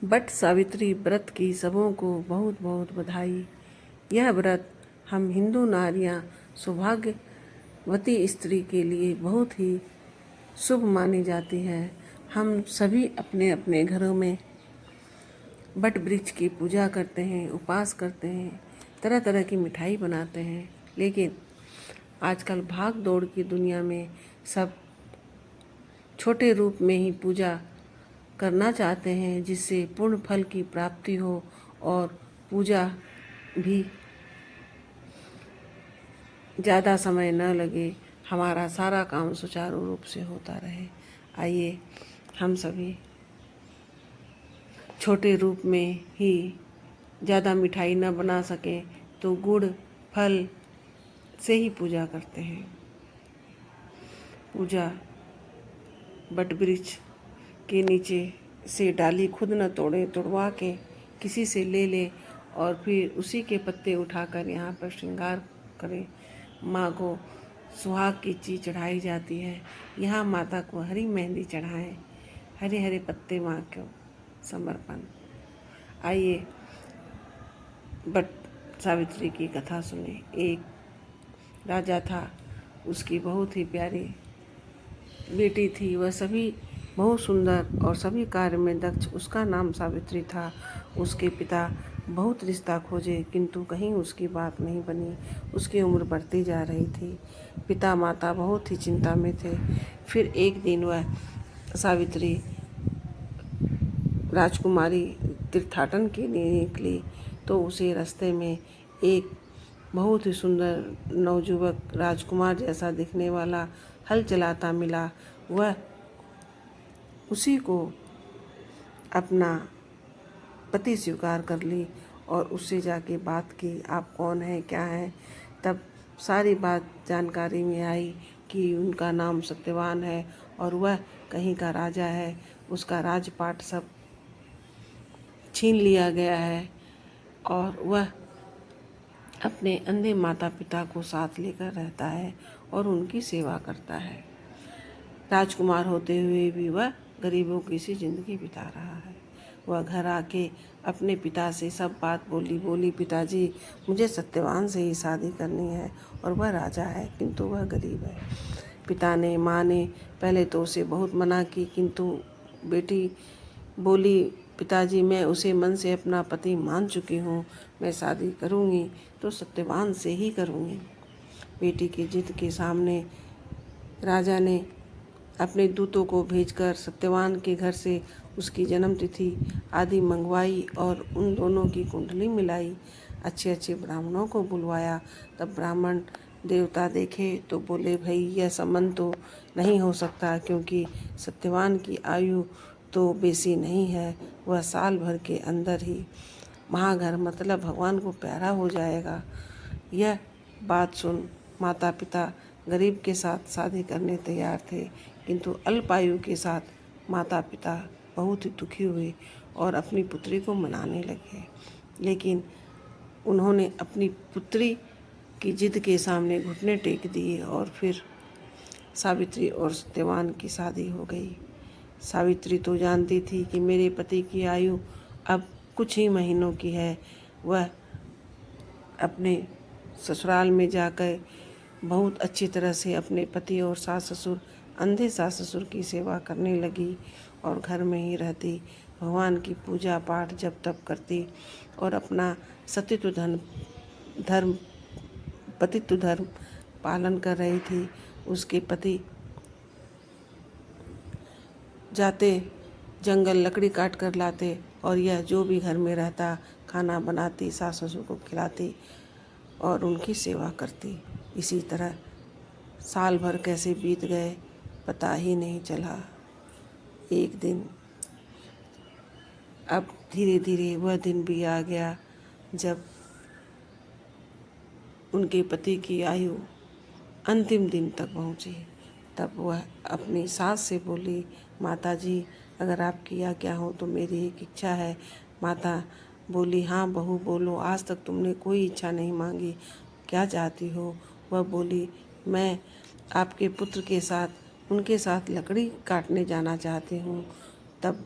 But Savitri व्रत की सबों को बहुत बहुत बधाई। यह व्रत हम हिंदू नारियां सौभाग्यवती स्त्री के लिए बहुत ही शुभ मानी जाती है। हम सभी अपने अपने घरों में बट वृक्ष की पूजा करते हैं, उपवास करते हैं, तरह तरह की मिठाई बनाते हैं। लेकिन आजकल भाग दौड़ की दुनिया में सब छोटे रूप में ही पूजा करना चाहते हैं, जिससे पूर्ण फल की प्राप्ति हो और पूजा भी ज़्यादा समय न लगे, हमारा सारा काम सुचारू रूप से होता रहे। आइए हम सभी छोटे रूप में ही, ज़्यादा मिठाई न बना सकें तो गुड़ फल से ही पूजा करते हैं। पूजा बट वृक्ष के नीचे से डाली खुद न तोड़े, तोड़वा के किसी से ले ले और फिर उसी के पत्ते उठाकर यहाँ पर श्रृंगार करें। माँ को सुहाग की चीज़ चढ़ाई जाती है। यहाँ माता को हरी मेहंदी चढ़ाएं, हरे हरे पत्ते माँ को समर्पण। आइए बट सावित्री की कथा सुने। एक राजा था, उसकी बहुत ही प्यारी बेटी थी। वह सभी बहुत सुंदर और सभी कार्य में दक्ष। उसका नाम सावित्री था। उसके पिता बहुत रिश्ता खोजे, किंतु कहीं उसकी बात नहीं बनी। उसकी उम्र बढ़ती जा रही थी। पिता माता बहुत ही चिंता में थे। फिर एक दिन वह सावित्री राजकुमारी तीर्थाटन के लिए निकली, तो उसे रास्ते में एक बहुत ही सुंदर नवयुवक राजकुमार जैसा दिखने वाला हल चलाता मिला। वह उसी को अपना पति स्वीकार कर ली और उससे जाके बात की, आप कौन हैं, क्या हैं। तब सारी बात जानकारी में आई कि उनका नाम सत्यवान है और वह कहीं का राजा है। उसका राजपाट सब छीन लिया गया है और वह अपने अंधे माता पिता को साथ लेकर रहता है और उनकी सेवा करता है। राजकुमार होते हुए भी वह गरीबों की सी जिंदगी बिता रहा है। वह घर आके अपने पिता से सब बात बोली, पिताजी मुझे सत्यवान से ही शादी करनी है और वह राजा है किंतु वह गरीब है। पिता ने माँ ने पहले तो उसे बहुत मना की, किंतु बेटी बोली, पिताजी मैं उसे मन से अपना पति मान चुकी हूँ, मैं शादी करूँगी तो सत्यवान से ही करूँगी। बेटी की जिद के सामने राजा ने अपने दूतों को भेजकर सत्यवान के घर से उसकी जन्म तिथि आदि मंगवाई और उन दोनों की कुंडली मिलाई। अच्छे अच्छे ब्राह्मणों को बुलवाया। तब ब्राह्मण देवता देखे तो बोले, भाई यह संबंध तो नहीं हो सकता, क्योंकि सत्यवान की आयु तो बेसी नहीं है, वह साल भर के अंदर ही महाघर मतलब भगवान को प्यारा हो जाएगा। यह बात सुन माता पिता गरीब के साथ शादी करने तैयार थे, किंतु अल्पायु के साथ माता पिता बहुत ही दुखी हुए और अपनी पुत्री को मनाने लगे। लेकिन उन्होंने अपनी पुत्री की जिद के सामने घुटने टेक दिए और फिर सावित्री और सत्यवान की शादी हो गई। सावित्री तो जानती थी कि मेरे पति की आयु अब कुछ ही महीनों की है। वह अपने ससुराल में जाकर बहुत अच्छी तरह से अपने पति और सास ससुर, अंधे सास ससुर की सेवा करने लगी और घर में ही रहती, भगवान की पूजा पाठ जप तप करती और अपना सतीत्व धर्म पतित्व धर्म पालन कर रही थी। उसके पति जाते जंगल लकड़ी काट कर लाते और यह जो भी घर में रहता खाना बनाती, सास ससुर को खिलाती और उनकी सेवा करती। इसी तरह साल भर कैसे बीत गए पता ही नहीं चला। एक दिन अब धीरे धीरे वह दिन भी आ गया जब उनके पति की आयु अंतिम दिन तक पहुंची। तब वह अपनी सास से बोली, माता जी अगर आपकी आज्ञा हो तो मेरी एक इच्छा है। माता बोली, हाँ बहू बोलो, आज तक तुमने कोई इच्छा नहीं मांगी, क्या चाहती हो। वह बोली, मैं आपके पुत्र के साथ उनके साथ लकड़ी काटने जाना चाहती हूँ। तब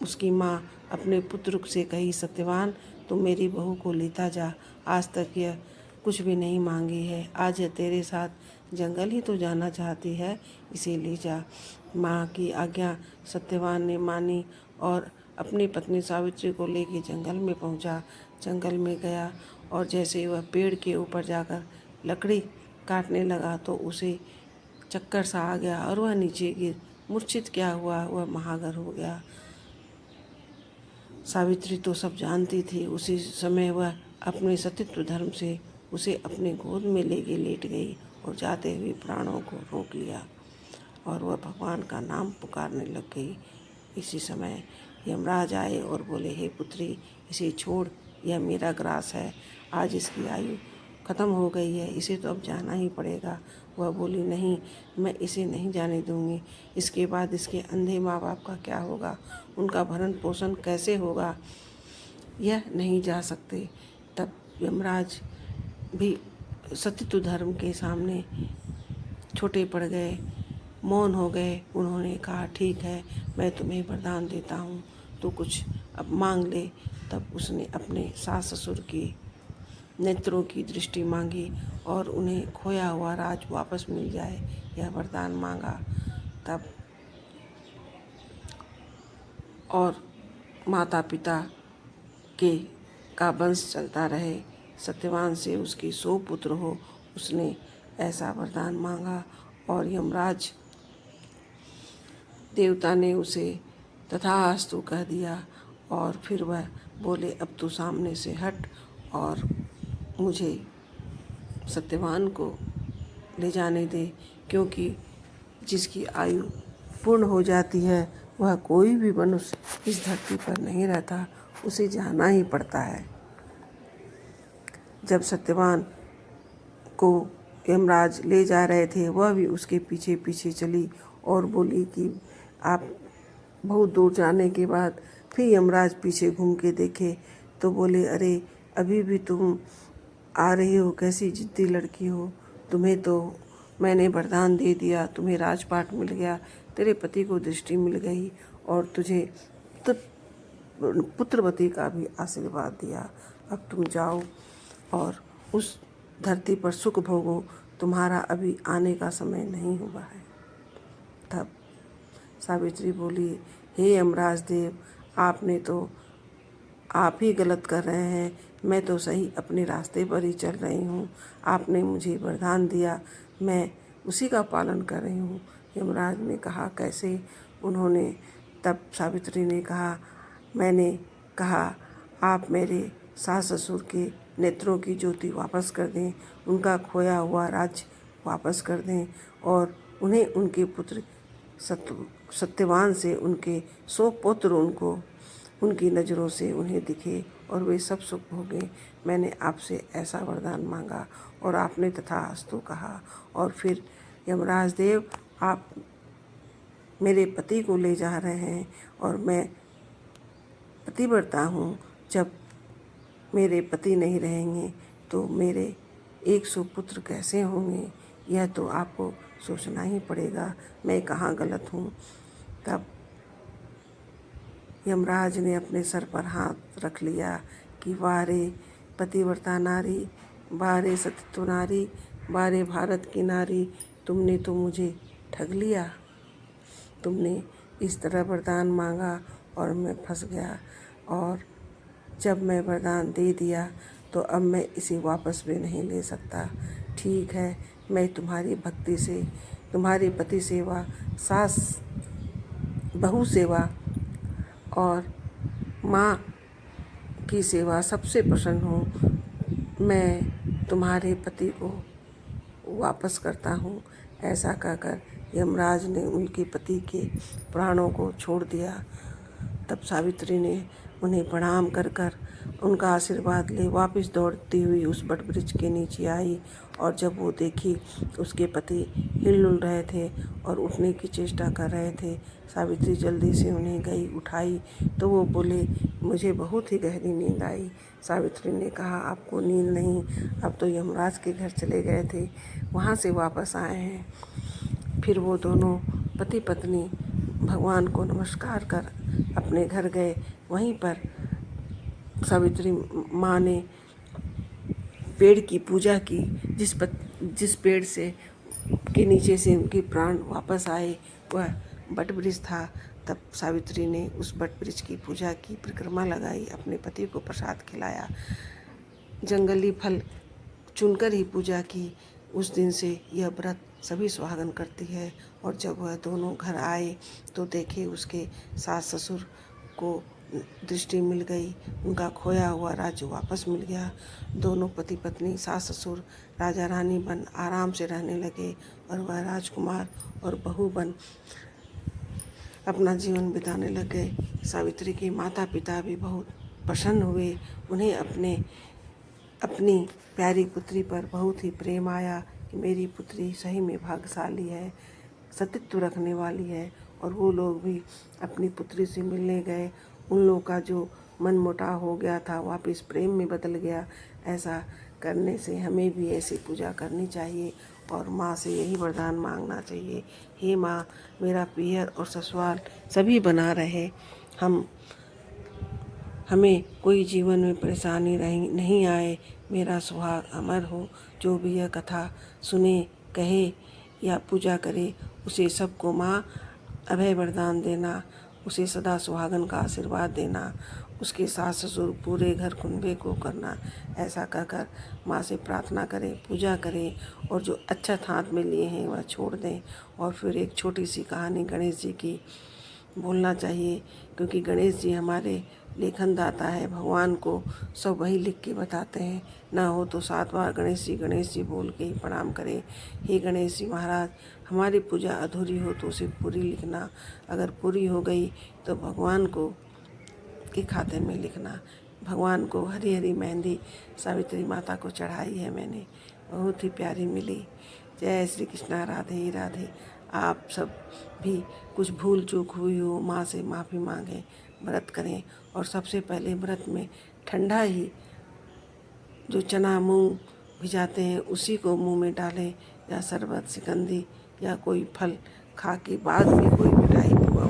उसकी माँ अपने पुत्र से कही, सत्यवान तुम मेरी बहू को लेता जा, आज तक यह कुछ भी नहीं मांगी है, आज यह तेरे साथ जंगल ही तो जाना चाहती है, इसे ले जा। माँ की आज्ञा सत्यवान ने मानी और अपनी पत्नी सावित्री को लेकर जंगल में पहुँचा। जंगल में गया और जैसे वह पेड़ के ऊपर जाकर लकड़ी काटने लगा तो उसे चक्कर सा आ गया और वह नीचे गिर मूर्छित क्या हुआ, वह महागर हो गया। सावित्री तो सब जानती थी। उसी समय वह अपने सतीत्व धर्म से उसे अपने गोद में लेके लेट गई और जाते हुए प्राणों को रोक लिया और वह भगवान का नाम पुकारने लग गई। इसी समय यमराज आए और बोले, हे पुत्री, इसे छोड़, यह मेरा ग्रास है, आज इसकी आयु खत्म हो गई है, इसे तो अब जाना ही पड़ेगा। वह बोली, नहीं, मैं इसे नहीं जाने दूंगी। इसके बाद इसके अंधे माँ बाप का क्या होगा, उनका भरण पोषण कैसे होगा, यह नहीं जा सकते। तब यमराज भी सतीत्व धर्म के सामने छोटे पड़ गए, मौन हो गए। उन्होंने कहा, ठीक है, मैं तुम्हें वरदान देता हूँ, तो कुछ अब मांग ले। तब उसने अपने सास ससुर की नेत्रों की दृष्टि मांगी और उन्हें खोया हुआ राज वापस मिल जाए, यह वरदान मांगा। तब और माता पिता के का वंश चलता रहे, सत्यवान से उसके 100 पुत्र हो, उसने ऐसा वरदान मांगा और यमराज देवता ने उसे तथास्तु कह दिया। और फिर वह बोले, अब तू सामने से हट और मुझे सत्यवान को ले जाने दे, क्योंकि जिसकी आयु पूर्ण हो जाती है वह कोई भी मनुष्य इस धरती पर नहीं रहता, उसे जाना ही पड़ता है। जब सत्यवान को यमराज ले जा रहे थे, वह भी उसके पीछे पीछे चली और बोली कि आप बहुत दूर जाने के बाद फिर यमराज पीछे घूम के देखे तो बोले, अरे अभी भी तुम आ रही हो, कैसी जिद्दी लड़की हो, तुम्हें तो मैंने वरदान दे दिया, तुम्हें राजपाट मिल गया, तेरे पति को दृष्टि मिल गई और तुझे पुत्रवती का भी आशीर्वाद दिया। अब तुम जाओ और उस धरती पर सुख भोगो, तुम्हारा अभी आने का समय नहीं हुआ है। तब सावित्री बोली, हे यमराज देव, आप ही गलत कर रहे हैं, मैं तो सही अपने रास्ते पर ही चल रही हूँ। आपने मुझे वरदान दिया, मैं उसी का पालन कर रही हूँ। यमराज ने कहा, कैसे? तब सावित्री ने कहा, मैंने कहा आप मेरे सास ससुर के नेत्रों की ज्योति वापस कर दें, उनका खोया हुआ राज्य वापस कर दें और उन्हें उनके पुत्र सत्यवान से उनके 100 पुत्र उनको उनकी नज़रों से उन्हें दिखे और वे सब सुख भोगें। मैंने आपसे ऐसा वरदान मांगा और आपने तथास्तु कहा। और फिर यमराज देव, आप मेरे पति को ले जा रहे हैं और मैं पतिव्रता हूँ, जब मेरे पति नहीं रहेंगे तो मेरे 100 पुत्र कैसे होंगे, यह तो आपको सोचना ही पड़ेगा, मैं कहाँ गलत हूँ। तब यमराज ने अपने सर पर हाथ रख लिया कि वाह रे पतिव्रता नारी, वाह रे सतीत्व नारी, वाह रे भारत की नारी, तुमने तो मुझे ठग लिया। तुमने इस तरह वरदान मांगा और मैं फंस गया, और जब मैं वरदान दे दिया तो अब मैं इसे वापस भी नहीं ले सकता। ठीक है, मैं तुम्हारी भक्ति से, तुम्हारी पति सेवा, सास बहू सेवा और माँ की सेवा सबसे प्रसन्न हूँ। मैं तुम्हारे पति को वापस करता हूँ। ऐसा कहकर यमराज ने उनके पति के प्राणों को छोड़ दिया। तब सावित्री ने उन्हें प्रणाम कर कर उनका आशीर्वाद ले वापस दौड़ती हुई उस वटवृक्ष के नीचे आई, और जब वो देखी उसके पति हिल रहे थे और उठने की चेष्टा कर रहे थे, सावित्री जल्दी से उन्हें गई उठाई तो वो बोले, मुझे बहुत ही गहरी नींद आई। सावित्री ने कहा, आपको नींद नहीं, अब तो यमराज के घर चले गए थे, वहाँ से वापस आए हैं। फिर वो दोनों पति पत्नी भगवान को नमस्कार कर अपने घर गए। वहीं पर सावित्री माँ ने पेड़ की पूजा की, जिस पेड़ से के नीचे से उनके प्राण वापस आए वह बट वृक्ष था। तब सावित्री ने उस बट वृक्ष की पूजा की, परिक्रमा लगाई, अपने पति को प्रसाद खिलाया, जंगली फल चुनकर ही पूजा की। उस दिन से यह व्रत सभी सुहागन करती है। और जब वह दोनों घर आए तो देखे उसके सास ससुर को दृष्टि मिल गई, उनका खोया हुआ राज्य वापस मिल गया। दोनों पति पत्नी सास ससुर राजा रानी बन आराम से रहने लगे और वह राजकुमार और बहू बन अपना जीवन बिताने लग गए। सावित्री के माता पिता भी बहुत प्रसन्न हुए। उन्हें अपनी प्यारी पुत्री पर बहुत ही प्रेम आया कि मेरी पुत्री सही में भाग्यशाली है, सतीत्व रखने वाली है। और वो लोग भी अपनी पुत्री से मिलने गए। उन लोगों का जो मन मुटाव हो गया था वापस प्रेम में बदल गया। ऐसा करने से हमें भी ऐसी पूजा करनी चाहिए और माँ से यही वरदान मांगना चाहिए, हे माँ, मेरा पीहर और ससुराल सभी बना रहे, हमें कोई जीवन में परेशानी नहीं आए, मेरा सुहाग अमर हो। जो भी यह कथा सुने, कहे या पूजा करे, उसे सबको माँ अभय वरदान देना, उसे सदा सुहागन का आशीर्वाद देना, उसके सास ससुर पूरे घर कुनबे को करना। ऐसा कहकर माँ से प्रार्थना करें, पूजा करें और जो अच्छा हाथ में लिए हैं वह छोड़ दें। और फिर एक छोटी सी कहानी गणेश जी की बोलना चाहिए, क्योंकि गणेश जी हमारे लेखन दाता है। भगवान को सब वही लिख के बताते हैं। ना हो तो 7 बार गणेश जी बोल के ही प्रणाम करें। हे गणेश जी महाराज, हमारी पूजा अधूरी हो तो उसे पूरी लिखना, अगर पूरी हो गई तो भगवान को के खाते में लिखना। भगवान को हरी हरी मेहंदी सावित्री माता को चढ़ाई है मैंने, बहुत ही प्यारी मिली। जय श्री कृष्णा, राधे राधे। आप सब भी कुछ भूल चूक हुई हो माँ से माफ़ी मांगें, व्रत करें। और सबसे पहले व्रत में ठंडा ही जो चना मूंग भिजाते हैं उसी को मुंह में डालें, या शरबत शिकंदी या कोई फल खा के बाद में कोई मिठाई पुआ